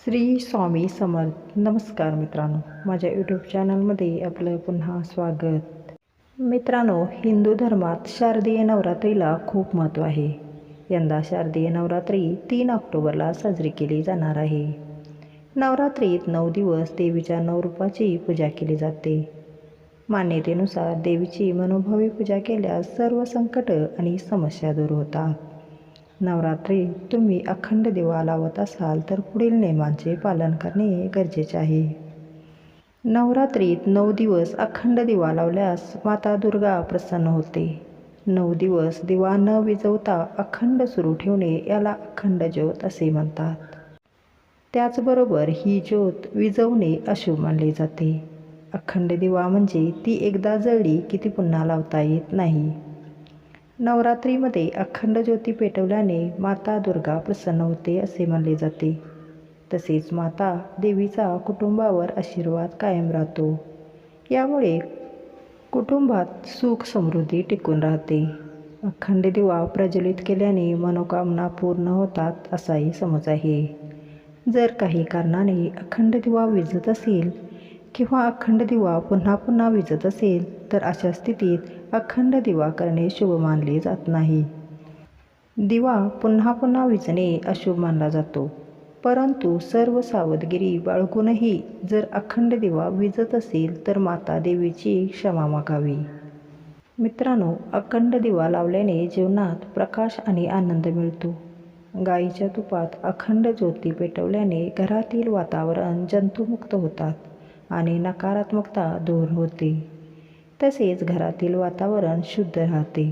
श्री स्वामी समर्थ. नमस्कार मित्रांनो, माझ्या यूट्यूब चॅनलमध्ये आपलं पुन्हा स्वागत. मित्रांनो, हिंदू धर्मात शारदीय नवरात्रीला खूप महत्त्व आहे. यंदा शारदीय नवरात्री 3 ऑक्टोबरला साजरी केली जाणार आहे. नवरात्रीत 9 दिवस देवीच्या 9 रूपाची पूजा केली जाते. मान्यतेनुसार देवीची मनोभावे पूजा केल्यास सर्व संकट आणि समस्या दूर होतात. नवरात्री तुम्ही अखंड दिवा लावत असाल तर पुढील नियमांचे पालन करणे गरजेचे आहे. नवरात्रीत 9 दिवस अखंड दिवा लावल्यास माता दुर्गा प्रसन्न होते. 9 दिवस दिवा न विझवता अखंड सुरू ठेवणे याला अखंड ज्योत असे म्हणतात. त्याचबरोबर ही ज्योत विझवणे अशुभ मानले जाते. अखंड दिवा म्हणजे ती एकदा जळली की ती पुन्हा लावता येत नाही. नवरात्रीमध्ये अखंड ज्योती पेटवल्याने माता दुर्गा प्रसन्न होते असे मानले जाते. तसेच माता देवीचा कुटुंबावर आशीर्वाद कायम राहतो. यामुळे कुटुंबात सुख समृद्धी टिकून राहते. अखंड दिवा प्रज्वलित केल्याने मनोकामना पूर्ण होतात असाही समज आहे. जर काही कारणाने अखंड दिवा विझत असेल किंवा अखंड दिवा पुन्हा पुन्हा विझत असेल तर अशा स्थितीत अखंड दिवा करणे शुभ मानले जात नाही. दिवा पुन्हा पुन्हा विझणे अशुभ मानला जातो. परंतु सर्व सावधगिरी बाळगूनही जर अखंड दिवा विझत असेल तर माता देवीची क्षमा मागावी. मित्रांनो, अखंड दिवा लावल्याने जीवनात प्रकाश आणि आनंद मिळतो. गाईच्या तुपात अखंड ज्योती पेटवल्याने घरातील वातावरण जंतुमुक्त होतात आणि नकारात्मकता दूर होते. तसेच घरातील वातावरण शुद्ध राहते.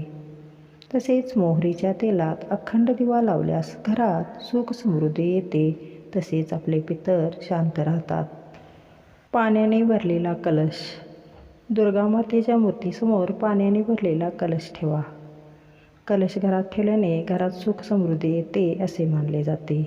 तसेच मोहरीच्या तेलात अखंड दिवा लावल्यास घरात सुख समृद्धी येते. तसेच आपले पितर शांत राहतात. पाण्याने भरलेला कलश. दुर्गा मातेच्या मूर्तीसमोर पाण्याने भरलेला कलश ठेवा. कलश घरात ठेवल्याने घरात सुख समृद्धी येते असे मानले जाते.